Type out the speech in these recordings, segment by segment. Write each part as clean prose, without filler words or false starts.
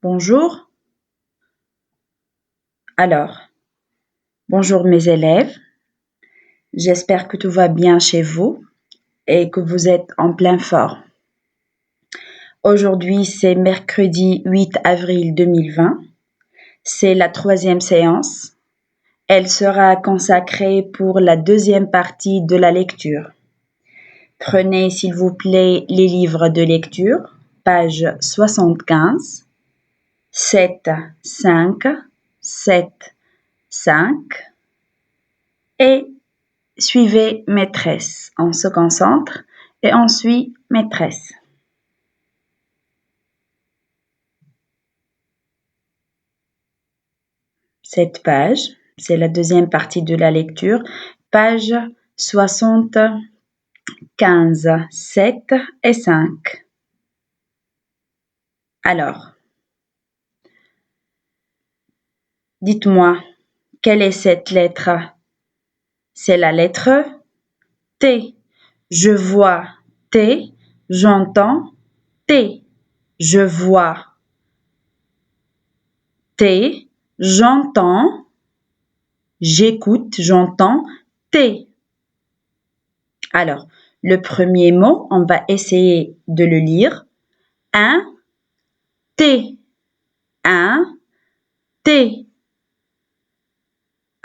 Bonjour. Alors, bonjour mes élèves. J'espère que tout va bien chez vous et que vous êtes en pleine forme. Aujourd'hui, c'est mercredi 8 avril 2020. C'est la 3e séance. Elle sera consacrée pour la 2e partie de la lecture. Prenez s'il vous plaît les livres de lecture, page 75, 7, 5, 7, 5 et suivez maîtresse. On se concentre et on suit maîtresse. Cette page, c'est la 2e partie de la lecture, page 75, 7 et 5. Alors, dites-moi, quelle est cette lettre? C'est la lettre T. Je vois T, j'entends T. Je vois T, j'entends, j'écoute, j'entends T. Alors, le premier mot, on va essayer de le lire. Un T. Un T.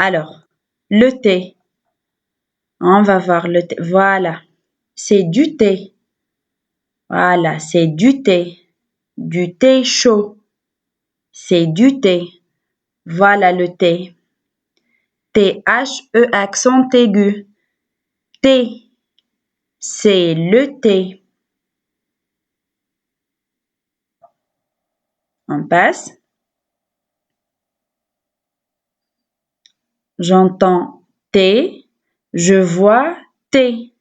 Alors, le thé. On va voir le thé. Voilà. C'est du thé. Voilà, c'est du thé. Du thé chaud. C'est du thé. Voilà le thé. T-H-E accent aigu. Thé. C'est le thé. On passe. J'entends thé. Je vois thé.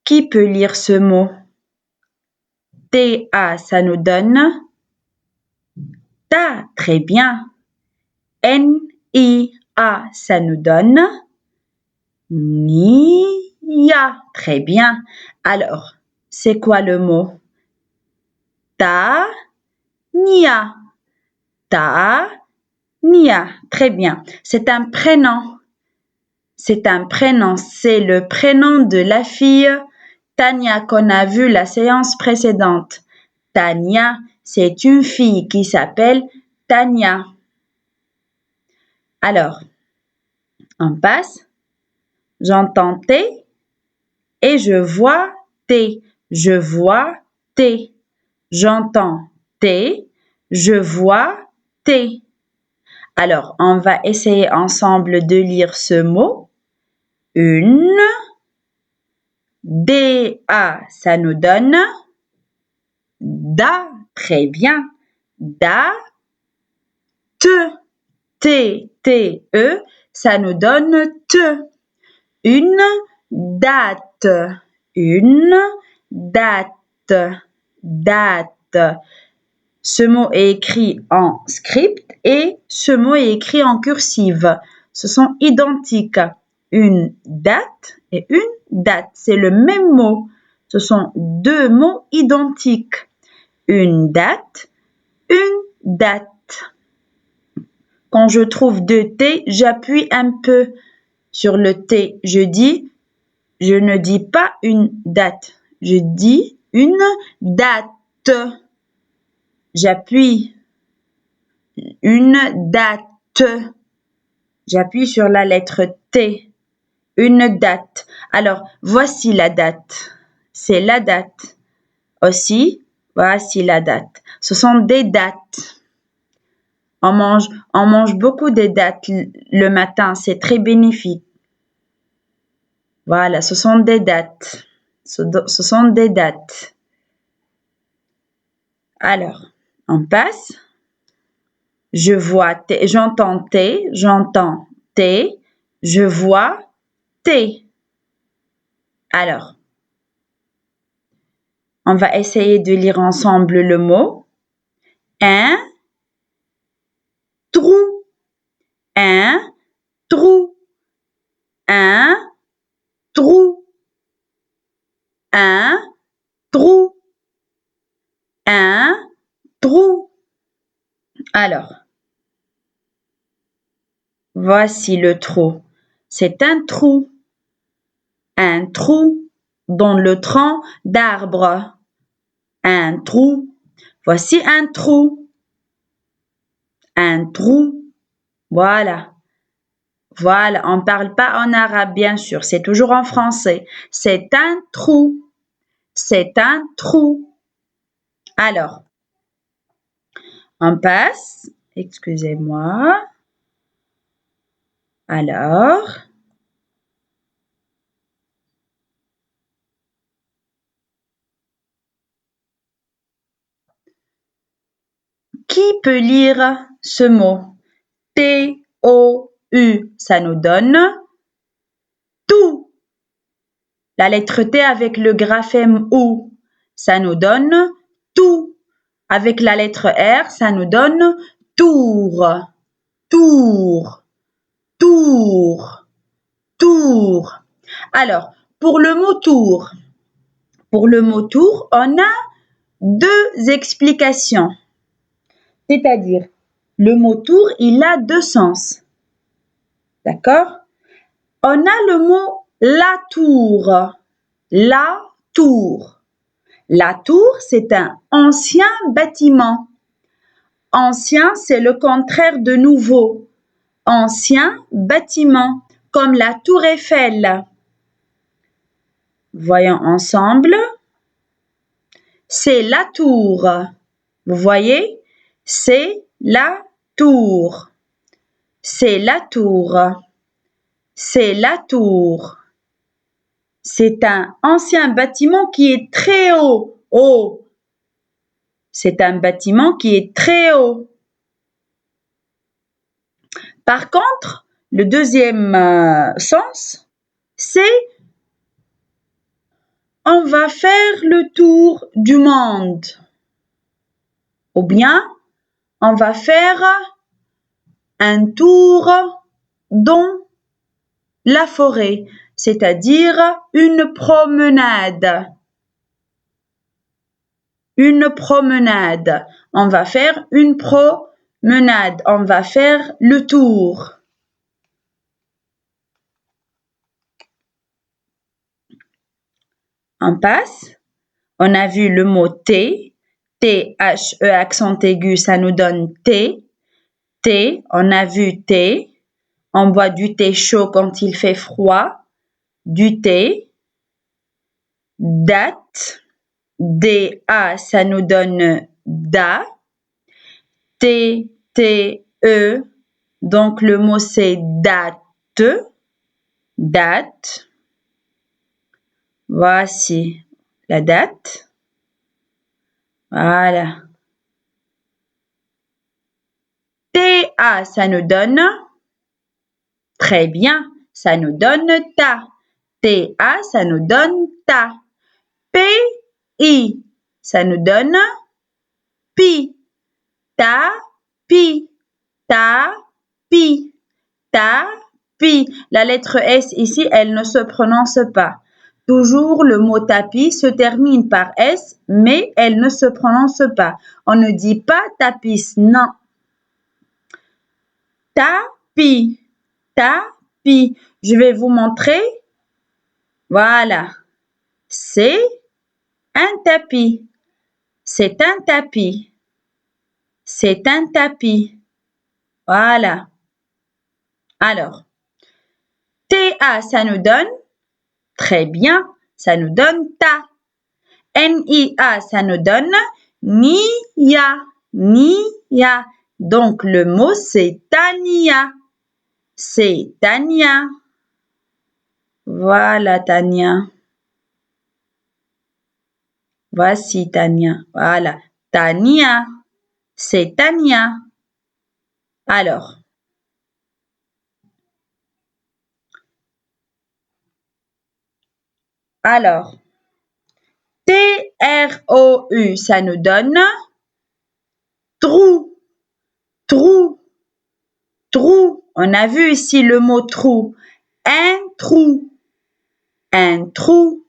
Qui peut lire ce mot? T-A, ça nous donne ta, très bien. N-I-A, ça nous donne Nia, très bien. Alors, c'est quoi le mot? Ta, Nia. Ta, Nia, très bien. C'est un prénom. C'est un prénom. C'est le prénom de la fille Tania qu'on a vu la séance précédente. Tania, c'est une fille qui s'appelle Tania. Alors, on passe. J'entends T et je vois T. Je vois T. J'entends T. Je vois T. Alors, on va essayer ensemble de lire ce mot. Une. D-A, ça nous donne da. Très bien. Da. Te. T-T-E, ça nous donne te. Une date. Une date. Date. Ce mot est écrit en script et ce mot est écrit en cursive. Ce sont identiques. Une date et une date. C'est le même mot. Ce sont deux mots identiques. Une date, une date. Quand je trouve deux T, j'appuie un peu sur le T. Je ne dis pas une date. Je dis une date. J'appuie une date. J'appuie sur la lettre T. Une date. Alors, voici la date. C'est la date. Aussi, voici la date. Ce sont des dates. On mange beaucoup de dates le matin. C'est très bénéfique. Voilà, ce sont des dates. Ce sont des dates. Alors, on passe. Je vois T, j'entends T, j'entends T, je vois T. Alors, on va essayer de lire ensemble le mot. Un trou, un trou, un trou, un trou, un trou. Alors, voici le trou. C'est un trou dans le tronc d'arbre. Un trou. Voici un trou. Un trou. Voilà. Voilà, on ne parle pas en arabe, bien sûr, c'est toujours en français. C'est un trou. C'est un trou. Alors, on passe. Excusez-moi. Alors, qui peut lire ce mot? T-O-U, ça nous donne tout. La lettre T avec le graphème OU, ça nous donne tout. Avec la lettre R, ça nous donne tour, tour, tour, tour. Alors, pour le mot tour, on a deux explications. C'est-à-dire, le mot tour, il a deux sens. D'accord? On a le mot la tour. La tour. La tour, c'est un ancien bâtiment. Ancien, c'est le contraire de nouveau. Ancien bâtiment, comme la tour Eiffel. Voyons ensemble. C'est la tour. Vous voyez? C'est la tour. C'est la tour. C'est la tour. C'est un ancien bâtiment qui est très haut. Haut. C'est un bâtiment qui est très haut. Par contre, le deuxième sens, c'est on va faire le tour du monde. Ou bien, on va faire un tour dans la forêt, c'est-à-dire une promenade. Une promenade. On va faire une promenade. On va faire le tour. On passe. On a vu le mot T. T-H-E accent aigu, ça nous donne T. Thé, on a vu thé. On boit du thé chaud quand il fait froid. Du thé. Date. D-A, ça nous donne da. T-T-E. Donc le mot c'est date. Date. Voici la date. Voilà. T-A, ça nous donne. Très bien. Ça nous donne ta. T-A, ça nous donne ta. P-I, ça nous donne pi. Ta, pi. Ta, pi. Ta, pi. La lettre S ici, elle ne se prononce pas. Toujours le mot tapis se termine par S, mais elle ne se prononce pas. On ne dit pas tapis, non. Tapis. Tapis. Je vais vous montrer. Voilà. C'est un tapis. C'est un tapis. C'est un tapis. Voilà. Alors, T-A, ça nous donne. Très bien. Ça nous donne ta. N-I-A, ça nous donne ni-ya. Ni-ya. Donc, le mot, c'est Tania. C'est Tania. Voilà, Tania. Voici Tania. Voilà. Tania. C'est Tania. Alors, T-R-O-U, ça nous donne trou. Trou. Trou. On a vu ici le mot trou. Un trou. Un trou.